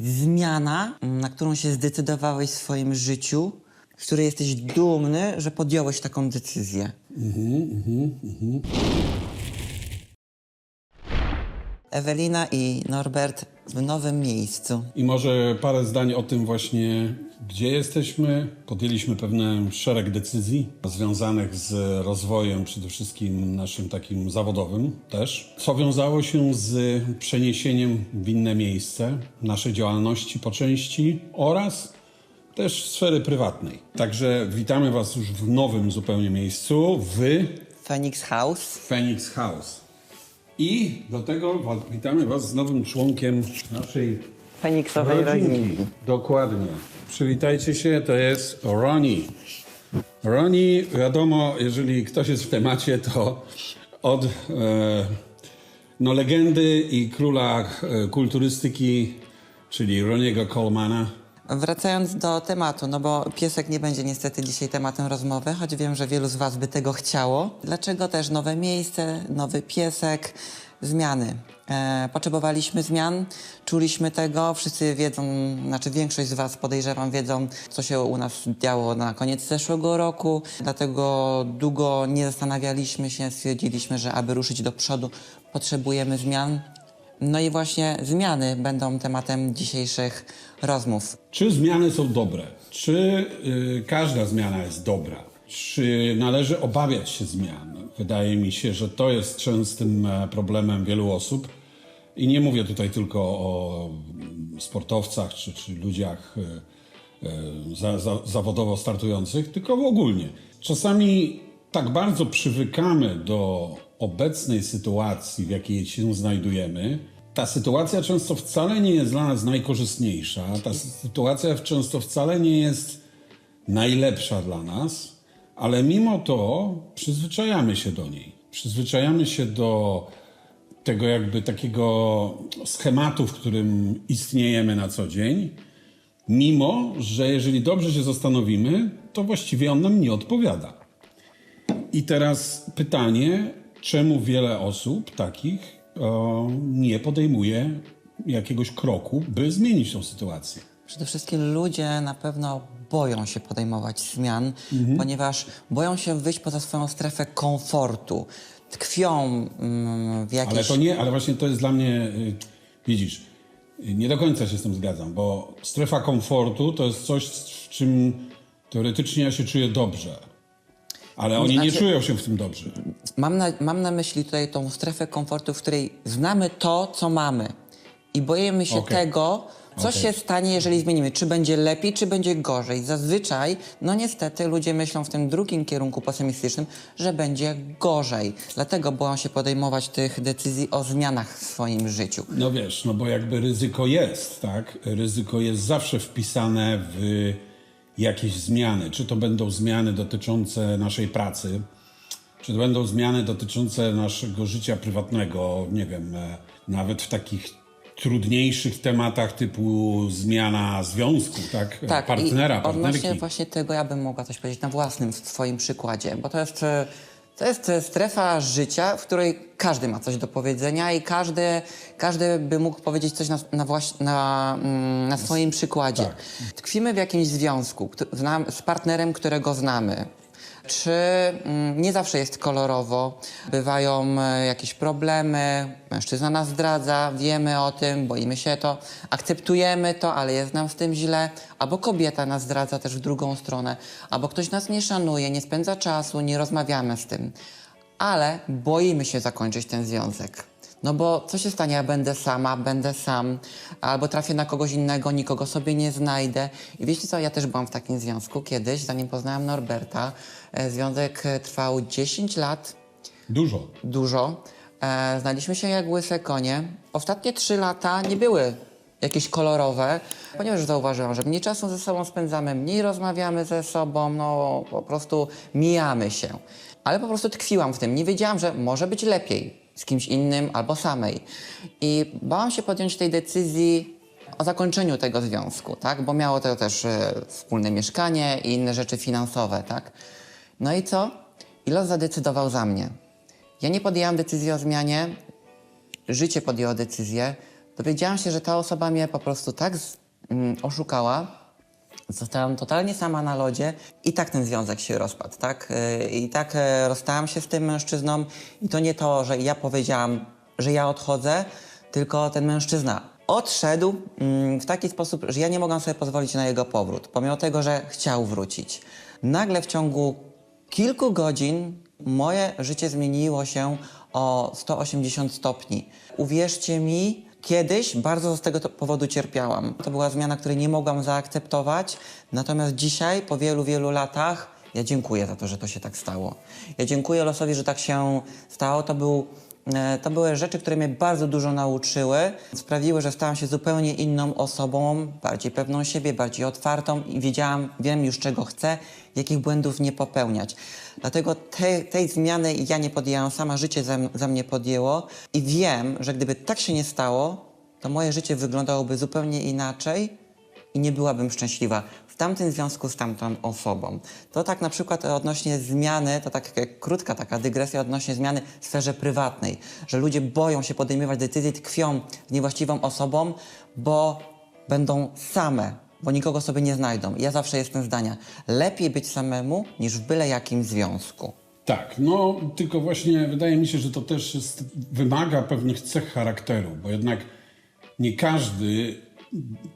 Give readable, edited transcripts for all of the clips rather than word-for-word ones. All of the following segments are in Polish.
zmiana, na którą się zdecydowałeś w swoim życiu, z której jesteś dumny, że podjąłeś taką decyzję? Ewelina i Norbert w nowym miejscu. I może parę zdań o tym właśnie, gdzie jesteśmy. Podjęliśmy pewien szereg decyzji związanych z rozwojem, przede wszystkim naszym takim zawodowym też, co wiązało się z przeniesieniem w inne miejsce naszej działalności po części oraz też sfery prywatnej. Także witamy Was już w nowym zupełnie miejscu, w Phoenix House. Phoenix House. I do tego witamy Was z nowym członkiem naszej Phoenixowej rodzinki. Dokładnie. Przywitajcie się, to jest Ronnie. Ronnie, wiadomo, jeżeli ktoś jest w temacie, to od legendy i króla kulturystyki, czyli Ronniego Colemana. Wracając do tematu, no bo piesek nie będzie niestety dzisiaj tematem rozmowy, choć wiem, że wielu z Was by tego chciało. Dlaczego też nowe miejsce, nowy piesek, zmiany? Potrzebowaliśmy zmian, czuliśmy tego, wszyscy wiedzą, znaczy większość z Was podejrzewam wiedzą, co się u nas działo na koniec zeszłego roku, dlatego długo nie zastanawialiśmy się, stwierdziliśmy, że aby ruszyć do przodu potrzebujemy zmian. No i właśnie zmiany będą tematem dzisiejszych rozmów. Czy zmiany są dobre? Czy każda zmiana jest dobra? Czy należy obawiać się zmian? Wydaje mi się, że to jest częstym problemem wielu osób. I nie mówię tutaj tylko o sportowcach czy ludziach zawodowo startujących, tylko ogólnie. Czasami tak bardzo przywykamy do obecnej sytuacji, w jakiej się znajdujemy. Ta sytuacja często wcale nie jest dla nas najkorzystniejsza. Ta sytuacja często wcale nie jest najlepsza dla nas, ale mimo to przyzwyczajamy się do niej. Przyzwyczajamy się do tego jakby takiego schematu, w którym istniejemy na co dzień, mimo że jeżeli dobrze się zastanowimy, to właściwie on nam nie odpowiada. I teraz pytanie, czemu wiele osób takich nie podejmuje jakiegoś kroku, by zmienić tą sytuację? Przede wszystkim ludzie na pewno boją się podejmować zmian, ponieważ boją się wyjść poza swoją strefę komfortu. Tkwią w jakiejś... Ale właśnie to jest dla mnie, widzisz, nie do końca się z tym zgadzam, bo strefa komfortu to jest coś, w czym teoretycznie ja się czuję dobrze. Ale oni nie czują się w tym dobrze. Mam na myśli tutaj tą strefę komfortu, w której znamy to, co mamy. I boimy się tego, co się stanie, jeżeli zmienimy. Czy będzie lepiej, czy będzie gorzej. Zazwyczaj, no niestety, ludzie myślą w tym drugim kierunku pesymistycznym, że będzie gorzej. Dlatego boją się podejmować tych decyzji o zmianach w swoim życiu. No wiesz, no bo jakby ryzyko jest, tak? Ryzyko jest zawsze wpisane w jakieś zmiany. Czy to będą zmiany dotyczące naszej pracy, czy to będą zmiany dotyczące naszego życia prywatnego, nie wiem, nawet w takich trudniejszych tematach typu zmiana związku, tak? Partnera, i odnośnie partnerki. właśnie tego ja bym mogła coś powiedzieć na własnym swoim przykładzie, bo to jest strefa życia, w której każdy ma coś do powiedzenia i każdy by mógł powiedzieć coś na swoim przykładzie. Tak. Tkwimy w jakimś związku z partnerem, którego znamy. Czy nie zawsze jest kolorowo, bywają jakieś problemy, mężczyzna nas zdradza, wiemy o tym, boimy się to, akceptujemy to, ale jest nam z tym źle, albo kobieta nas zdradza też w drugą stronę, albo ktoś nas nie szanuje, nie spędza czasu, nie rozmawiamy z tym, ale boimy się zakończyć ten związek. No bo co się stanie, ja będę sama, będę sam, albo trafię na kogoś innego, nikogo sobie nie znajdę. I wiecie co, ja też byłam w takim związku kiedyś, zanim poznałam Norberta. Związek trwał 10 lat. Dużo. Znaliśmy się jak łyse konie. Ostatnie 3 lata nie były jakieś kolorowe, ponieważ zauważyłam, że mniej czasu ze sobą spędzamy, mniej rozmawiamy ze sobą, no po prostu mijamy się. Ale po prostu tkwiłam w tym. Nie wiedziałam, że może być lepiej z kimś innym albo samej. I bałam się podjąć tej decyzji o zakończeniu tego związku, tak? Bo miało to też wspólne mieszkanie i inne rzeczy finansowe, tak? No i co? I los zadecydował za mnie. Ja nie podjęłam decyzji o zmianie, życie podjęło decyzję. dowiedziałam się, że ta osoba mnie po prostu tak oszukała. Zostałam totalnie sama na lodzie i tak ten związek się rozpadł, tak? I tak rozstałam się z tym mężczyzną i to nie to, że ja powiedziałam, że ja odchodzę, tylko ten mężczyzna odszedł w taki sposób, że ja nie mogłam sobie pozwolić na jego powrót, pomimo tego, że chciał wrócić. Nagle w ciągu kilku godzin moje życie zmieniło się o 180 stopni. Uwierzcie mi, kiedyś bardzo z tego powodu cierpiałam. To była zmiana, której nie mogłam zaakceptować, natomiast dzisiaj, po wielu, wielu latach, ja dziękuję za to, że to się tak stało. Ja dziękuję losowi, że tak się stało. To były rzeczy, które mnie bardzo dużo nauczyły. Sprawiły, że stałam się zupełnie inną osobą, bardziej pewną siebie, bardziej otwartą i wiem już czego chcę, jakich błędów nie popełniać. Dlatego tej zmiany ja nie podjęłam sama, życie za mnie podjęło i wiem, że gdyby tak się nie stało, to moje życie wyglądałoby zupełnie inaczej i nie byłabym szczęśliwa w tamtym związku z tamtą osobą. To tak na przykład odnośnie zmiany, to tak krótka taka dygresja odnośnie zmiany w sferze prywatnej, że ludzie boją się podejmować decyzje, tkwią z niewłaściwą osobą, bo będą same, bo nikogo sobie nie znajdą. Ja zawsze jestem zdania, lepiej być samemu niż w byle jakim związku. Tak, no tylko właśnie wydaje mi się, że to też wymaga pewnych cech charakteru, bo jednak nie każdy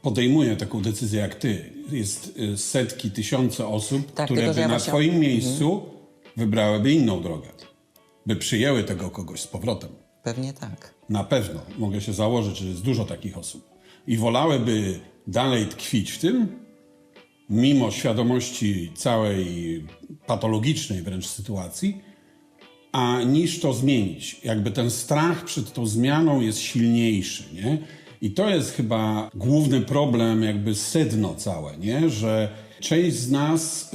podejmuje taką decyzję jak ty. Jest setki, tysiące osób, Tak, które tylko, że by ja na właśnie- twoim miejscu wybrałyby inną drogę. By przyjęły tego kogoś z powrotem. Pewnie tak. Na pewno. Mogę się założyć, że jest dużo takich osób. I wolałyby dalej tkwić w tym, mimo świadomości całej patologicznej wręcz sytuacji, a niż to zmienić. Jakby ten strach przed tą zmianą jest silniejszy, nie? I to jest chyba główny problem, jakby sedno całe, nie? Że część z nas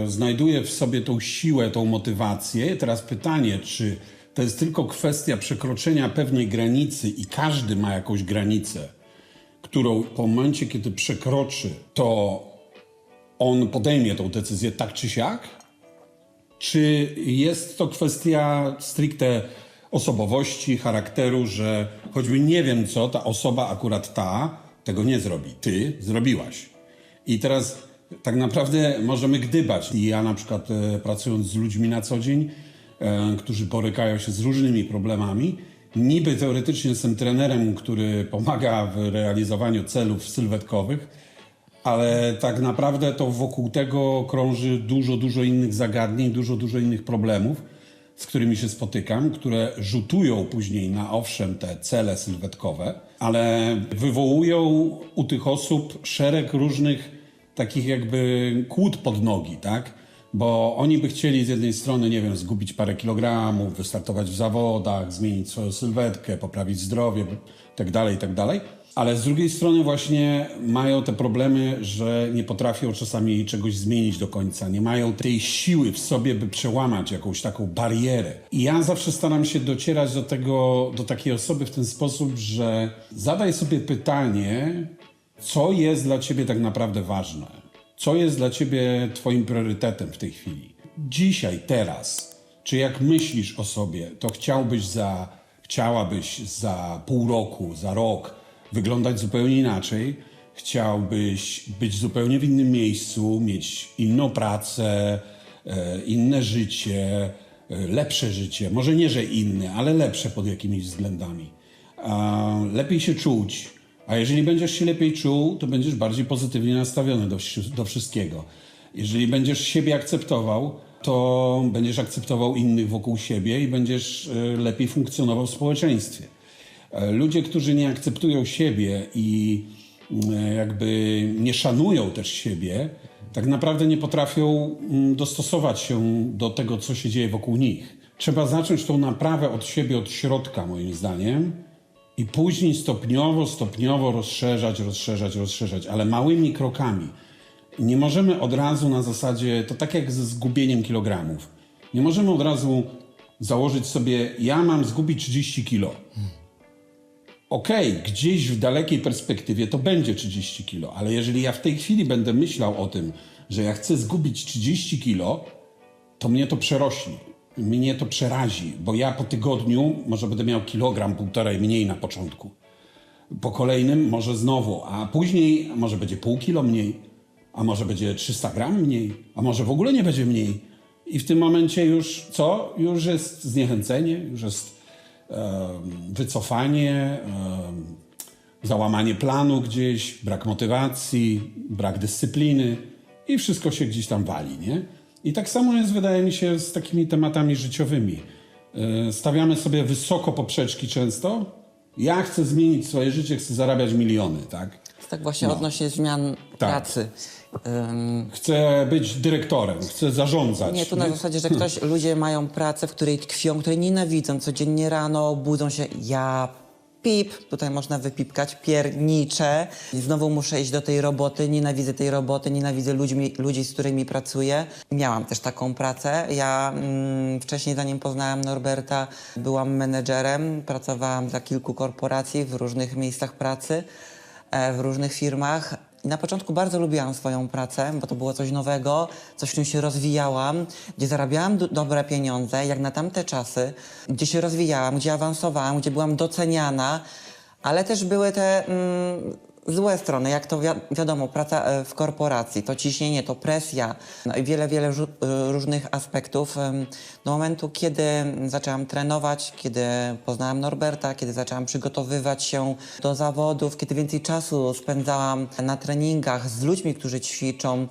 znajduje w sobie tą siłę, tą motywację. Teraz pytanie, czy to jest tylko kwestia przekroczenia pewnej granicy i każdy ma jakąś granicę, którą po momencie, kiedy przekroczy, to on podejmie tą decyzję tak czy siak? Czy jest to kwestia stricte osobowości, charakteru, że choćby nie wiem co, ta osoba akurat tego nie zrobi. Ty zrobiłaś. I teraz tak naprawdę możemy gdybać. I ja na przykład pracując z ludźmi na co dzień, którzy borykają się z różnymi problemami, niby teoretycznie jestem trenerem, który pomaga w realizowaniu celów sylwetkowych, ale tak naprawdę to wokół tego krąży dużo innych zagadnień, dużo innych problemów, z którymi się spotykam, które rzutują później na owszem te cele sylwetkowe, ale wywołują u tych osób szereg różnych takich jakby kłód pod nogi, tak? Bo oni by chcieli z jednej strony, nie wiem, zgubić parę kilogramów, wystartować w zawodach, zmienić swoją sylwetkę, poprawić zdrowie, tak dalej, ale z drugiej strony właśnie mają te problemy, że nie potrafią czasami czegoś zmienić do końca, nie mają tej siły w sobie, by przełamać jakąś taką barierę. I ja zawsze staram się docierać do takiej osoby w ten sposób, że zadaj sobie pytanie, co jest dla ciebie tak naprawdę ważne, co jest dla ciebie twoim priorytetem w tej chwili. Dzisiaj, teraz, czy jak myślisz o sobie, to chciałabyś za pół roku, za rok wyglądać zupełnie inaczej, chciałbyś być zupełnie w innym miejscu, mieć inną pracę, inne życie, lepsze życie. Może nie, że inne, ale lepsze pod jakimiś względami. Lepiej się czuć. A jeżeli będziesz się lepiej czuł, to będziesz bardziej pozytywnie nastawiony do wszystkiego. Jeżeli będziesz siebie akceptował, to będziesz akceptował innych wokół siebie i będziesz lepiej funkcjonował w społeczeństwie. Ludzie, którzy nie akceptują siebie i jakby nie szanują też siebie, tak naprawdę nie potrafią dostosować się do tego, co się dzieje wokół nich. Trzeba zacząć tą naprawę od siebie, od środka, moim zdaniem, i później stopniowo rozszerzać, ale małymi krokami. Nie możemy od razu na zasadzie, to tak jak ze zgubieniem kilogramów. Nie możemy od razu założyć sobie, ja mam zgubić 30 kilo. Okej, gdzieś w dalekiej perspektywie to będzie 30 kilo, ale jeżeli ja w tej chwili będę myślał o tym, że ja chcę zgubić 30 kilo, to mnie to przerośnie. Mnie to przerazi, bo ja po tygodniu może będę miał kilogram, półtorej mniej na początku. Po kolejnym może znowu, a później może będzie pół kilo mniej, a może będzie 300 gram mniej, a może w ogóle nie będzie mniej. I w tym momencie już co? Już jest zniechęcenie, już jest wycofanie, załamanie planu gdzieś, brak motywacji, brak dyscypliny i wszystko się gdzieś tam wali, nie? I tak samo jest, wydaje mi się, z takimi tematami życiowymi. Stawiamy sobie wysoko poprzeczki często. Ja chcę zmienić swoje życie, chcę zarabiać miliony, tak? Tak właśnie odnośnie zmian pracy. Chcę być dyrektorem, chcę zarządzać. Nie, tu na zasadzie, że ludzie mają pracę, w której tkwią, której nienawidzą. Codziennie rano budzą się, tutaj można wypipkać, pierniczę. I znowu muszę iść do tej roboty, nienawidzę tej roboty, nienawidzę ludzi, z którymi pracuję. Miałam też taką pracę. Ja wcześniej, zanim poznałam Norberta, byłam menedżerem. Pracowałam dla kilku korporacji w różnych miejscach pracy, w różnych firmach. I na początku bardzo lubiłam swoją pracę, bo to było coś nowego, coś, w czym się rozwijałam, gdzie zarabiałam dobre pieniądze, jak na tamte czasy, gdzie się rozwijałam, gdzie awansowałam, gdzie byłam doceniana, ale też były te złe strony, jak to wiadomo, praca w korporacji, to ciśnienie, to presja, no i wiele różnych aspektów. Do momentu, kiedy zaczęłam trenować, kiedy poznałam Norberta, kiedy zaczęłam przygotowywać się do zawodów, kiedy więcej czasu spędzałam na treningach z ludźmi, którzy ćwiczą,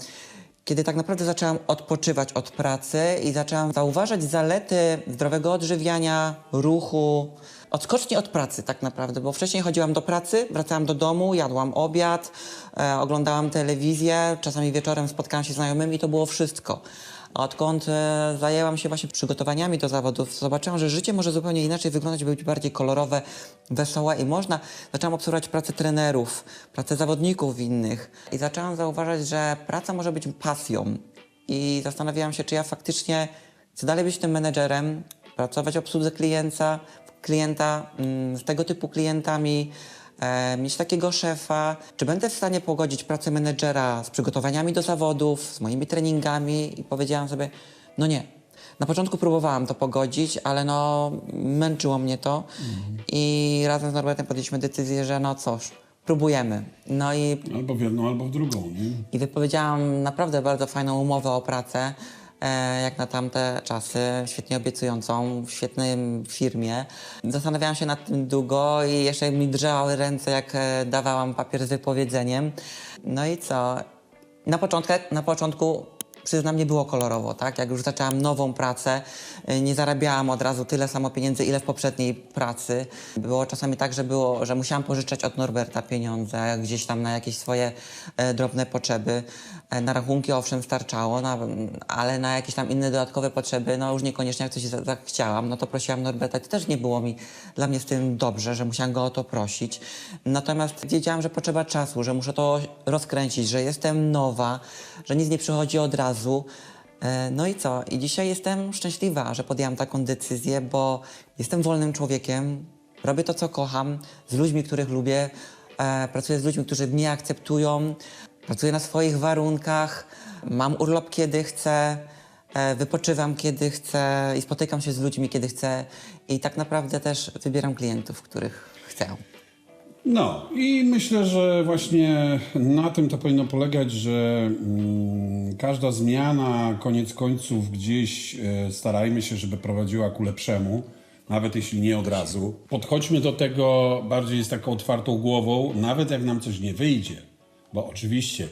kiedy tak naprawdę zaczęłam odpoczywać od pracy i zaczęłam zauważać zalety zdrowego odżywiania, ruchu, odskoczni od pracy tak naprawdę, bo wcześniej chodziłam do pracy, wracałam do domu, jadłam obiad, oglądałam telewizję, czasami wieczorem spotkałam się z znajomymi i to było wszystko. A odkąd zajęłam się właśnie przygotowaniami do zawodów, zobaczyłam, że życie może zupełnie inaczej wyglądać, być bardziej kolorowe, wesołe i zaczęłam obserwować pracę trenerów, pracę zawodników innych i zaczęłam zauważać, że praca może być pasją i zastanawiałam się, czy ja faktycznie chcę dalej być tym menedżerem, pracować w obsłudze klienta, z tego typu klientami, mieć takiego szefa, czy będę w stanie pogodzić pracę menedżera z przygotowaniami do zawodów, z moimi treningami i powiedziałam sobie, no nie. Na początku próbowałam to pogodzić, ale męczyło mnie to i razem z Norbertem podjęliśmy decyzję, że próbujemy. Albo w jedną, albo w drugą, nie? I wypowiedziałam naprawdę bardzo fajną umowę o pracę, jak na tamte czasy, świetnie obiecującą, w świetnej firmie. Zastanawiałam się nad tym długo i jeszcze mi drżały ręce, jak dawałam papier z wypowiedzeniem. No i co? Na początku, przyznam, nie było kolorowo, tak? Jak już zaczęłam nową pracę, nie zarabiałam od razu tyle samo pieniędzy, ile w poprzedniej pracy. Było czasami tak, że musiałam pożyczać od Norberta pieniądze, gdzieś tam na jakieś swoje drobne potrzeby. Na rachunki owszem starczało, ale na jakieś tam inne dodatkowe potrzeby, już niekoniecznie jak coś zachciałam, to prosiłam Norberta. To też nie było dla mnie z tym dobrze, że musiałam go o to prosić. Natomiast wiedziałam, że potrzeba czasu, że muszę to rozkręcić, że jestem nowa, że nic nie przychodzi od razu. No i co? I dzisiaj jestem szczęśliwa, że podjęłam taką decyzję, bo jestem wolnym człowiekiem, robię to, co kocham, z ludźmi, których lubię, pracuję z ludźmi, którzy mnie akceptują, pracuję na swoich warunkach, mam urlop kiedy chcę, wypoczywam kiedy chcę i spotykam się z ludźmi kiedy chcę i tak naprawdę też wybieram klientów, których chcę. No i myślę, że właśnie na tym to powinno polegać, że każda zmiana koniec końców gdzieś starajmy się, żeby prowadziła ku lepszemu, nawet jeśli nie od razu. Podchodźmy do tego bardziej z taką otwartą głową, nawet jak nam coś nie wyjdzie, bo oczywiście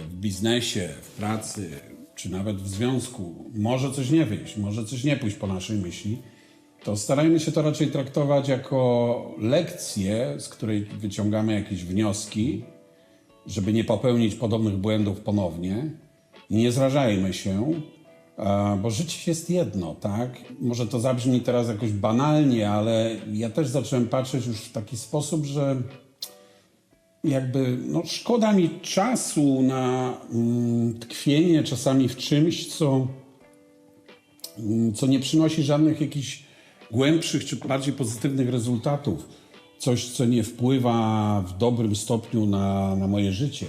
w biznesie, w pracy, czy nawet w związku może coś nie wyjść, może coś nie pójść po naszej myśli, to starajmy się to raczej traktować jako lekcję, z której wyciągamy jakieś wnioski, żeby nie popełnić podobnych błędów ponownie. I nie zrażajmy się, bo życie jest jedno, tak? Może to zabrzmi teraz jakoś banalnie, ale ja też zacząłem patrzeć już w taki sposób, że szkoda mi czasu na tkwienie czasami w czymś, co nie przynosi żadnych jakichś głębszych czy bardziej pozytywnych rezultatów. Coś, co nie wpływa w dobrym stopniu na moje życie.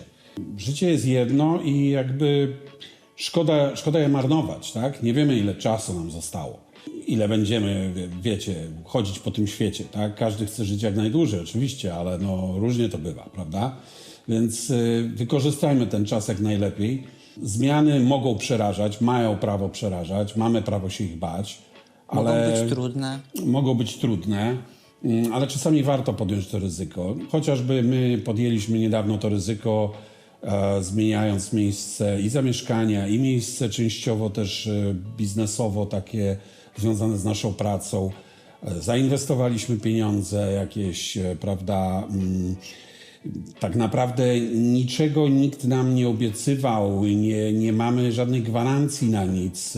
Życie jest jedno i szkoda je marnować, tak? Nie wiemy, ile czasu nam zostało. ile będziemy, wiecie, chodzić po tym świecie, tak? Każdy chce żyć jak najdłużej, oczywiście, ale no różnie to bywa, prawda? Więc wykorzystajmy ten czas jak najlepiej. Zmiany mogą przerażać, mają prawo przerażać, mamy prawo się ich bać, Mogą ale być trudne. mogą być trudne, ale czasami warto podjąć to ryzyko. Chociażby my podjęliśmy niedawno to ryzyko, zmieniając miejsce i zamieszkania, i miejsce częściowo też biznesowo, takie związane z naszą pracą. Zainwestowaliśmy pieniądze jakieś, prawda? Tak naprawdę niczego nikt nam nie obiecywał, nie mamy żadnej gwarancji na nic.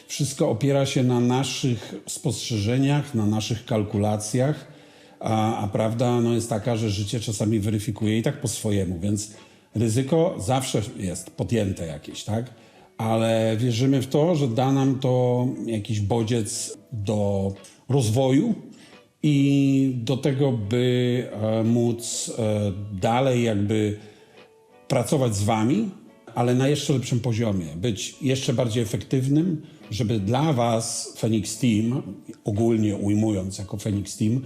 Wszystko opiera się na naszych spostrzeżeniach, na naszych kalkulacjach, a prawda no, jest taka, że życie czasami weryfikuje i tak po swojemu, więc ryzyko zawsze jest podjęte jakieś, tak? Ale wierzymy w to, że da nam to jakiś bodziec do rozwoju i do tego, by móc dalej jakby pracować z wami, ale na jeszcze lepszym poziomie, być jeszcze bardziej efektywnym, żeby dla was Phoenix Team, ogólnie ujmując jako Phoenix Team,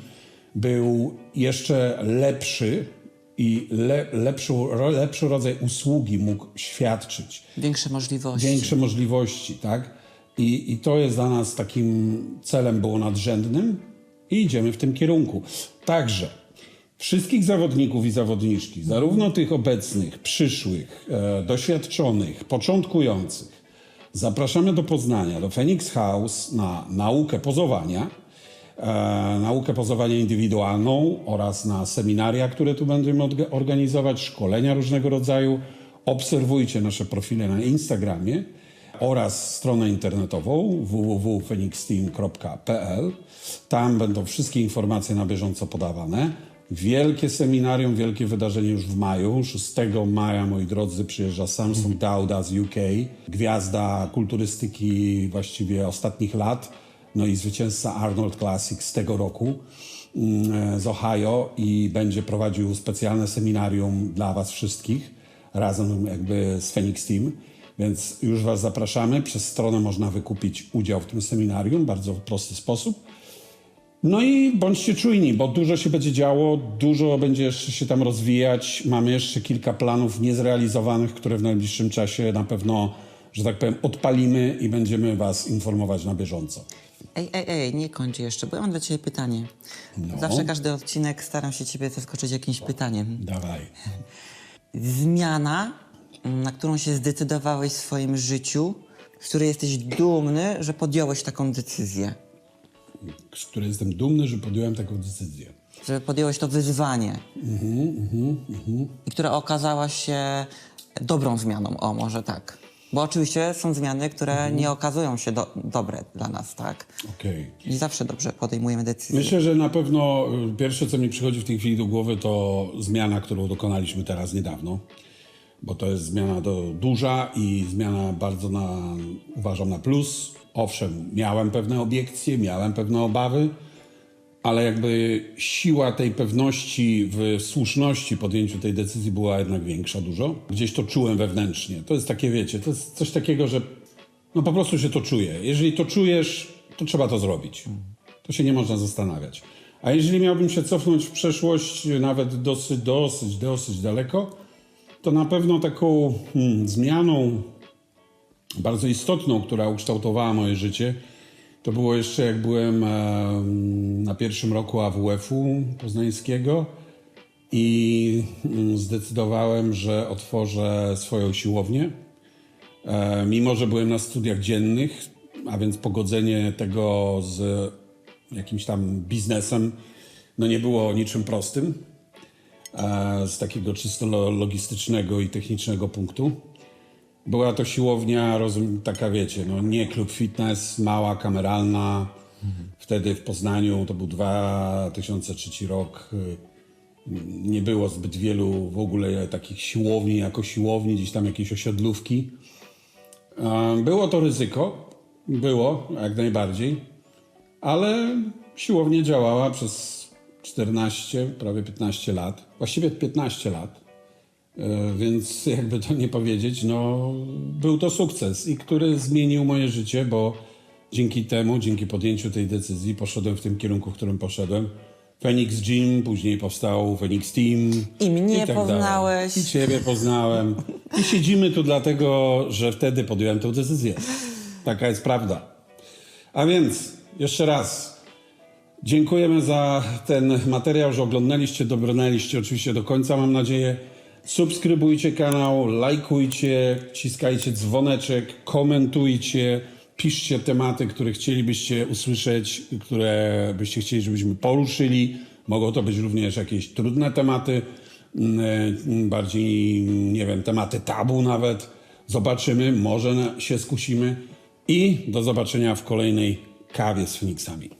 był jeszcze lepszy i lepszy rodzaj usługi mógł świadczyć. Większe możliwości. Większe możliwości, tak? I to jest dla nas takim celem było nadrzędnym i idziemy w tym kierunku. Także wszystkich zawodników i zawodniczki, zarówno tych obecnych, przyszłych, doświadczonych, początkujących, zapraszamy do Poznania, do Phoenix House na naukę pozowania indywidualną oraz na seminaria, które tu będziemy organizować, szkolenia różnego rodzaju. Obserwujcie nasze profile na Instagramie oraz stronę internetową www.phoenixteam.pl. Tam będą wszystkie informacje na bieżąco podawane. Wielkie seminarium, wielkie wydarzenie już w maju. 6 maja, moi drodzy, przyjeżdża Samsung Dauda z UK, gwiazda kulturystyki właściwie ostatnich lat, no i zwycięzca Arnold Classic z tego roku z Ohio i będzie prowadził specjalne seminarium dla was wszystkich, razem jakby z Phoenix Team. Więc już was zapraszamy. Przez stronę można wykupić udział w tym seminarium w bardzo prosty sposób. No i bądźcie czujni, bo dużo się będzie działo, dużo będzie jeszcze się tam rozwijać. Mamy jeszcze kilka planów niezrealizowanych, które w najbliższym czasie na pewno, że tak powiem, odpalimy i będziemy was informować na bieżąco. Ej, nie kończ jeszcze, bo ja mam dla ciebie pytanie. No. Zawsze każdy odcinek staram się ciebie zaskoczyć jakimś pytaniem. Dawaj. Zmiana, na którą się zdecydowałeś w swoim życiu, z której jesteś dumny, że podjąłeś taką decyzję. Z której jestem dumny, że podjąłem taką decyzję. Że podjąłeś to wyzwanie. I która okazała się dobrą zmianą, o może tak. Bo oczywiście są zmiany, które nie okazują się dobre dla nas, tak? Okej. Nie zawsze dobrze podejmujemy decyzje. Myślę, że na pewno pierwsze, co mi przychodzi w tej chwili do głowy, to zmiana, którą dokonaliśmy teraz niedawno. Bo to jest zmiana duża i zmiana bardzo uważam na plus. Owszem, miałem pewne obiekcje, miałem pewne obawy, ale jakby siła tej pewności w słuszności podjęciu tej decyzji była jednak większa dużo. Gdzieś to czułem wewnętrznie. To jest takie, wiecie, to jest coś takiego, że no po prostu się to czuje. Jeżeli to czujesz, to trzeba to zrobić. To się nie można zastanawiać. A jeżeli miałbym się cofnąć w przeszłość, nawet dosyć daleko, to na pewno taką zmianą bardzo istotną, która ukształtowała moje życie, to było jeszcze jak byłem na pierwszym roku AWF-u poznańskiego i zdecydowałem, że otworzę swoją siłownię. Mimo że byłem na studiach dziennych, a więc pogodzenie tego z jakimś tam biznesem no nie było niczym prostym z takiego czysto logistycznego i technicznego punktu. Była to siłownia, taka wiecie, no nie klub fitness, mała, kameralna. Wtedy w Poznaniu, to był 2003 rok, nie było zbyt wielu w ogóle takich siłowni jako siłowni, gdzieś tam jakieś osiedlówki. Było to ryzyko, było jak najbardziej, ale siłownia działała przez 14, prawie 15 lat, właściwie 15 lat. Więc jakby to nie powiedzieć, no był to sukces i który zmienił moje życie, bo Dzięki temu, dzięki podjęciu tej decyzji poszedłem w tym kierunku, w którym poszedłem. Phoenix Gym, później powstał Phoenix Team. I mnie tak poznałeś. dalej. I ciebie poznałem. I siedzimy tu dlatego, że wtedy podjąłem tę decyzję. Taka jest prawda. A więc, jeszcze raz, dziękujemy za ten materiał, że oglądaliście, dobrnęliście oczywiście do końca, mam nadzieję. Subskrybujcie kanał, lajkujcie, wciskajcie dzwoneczek, komentujcie, piszcie tematy, które chcielibyście usłyszeć, które byście chcieli, żebyśmy poruszyli. Mogą to być również jakieś trudne tematy, bardziej, nie wiem, tematy tabu nawet. Zobaczymy, może się skusimy. I do zobaczenia w kolejnej kawie z Phoenixami.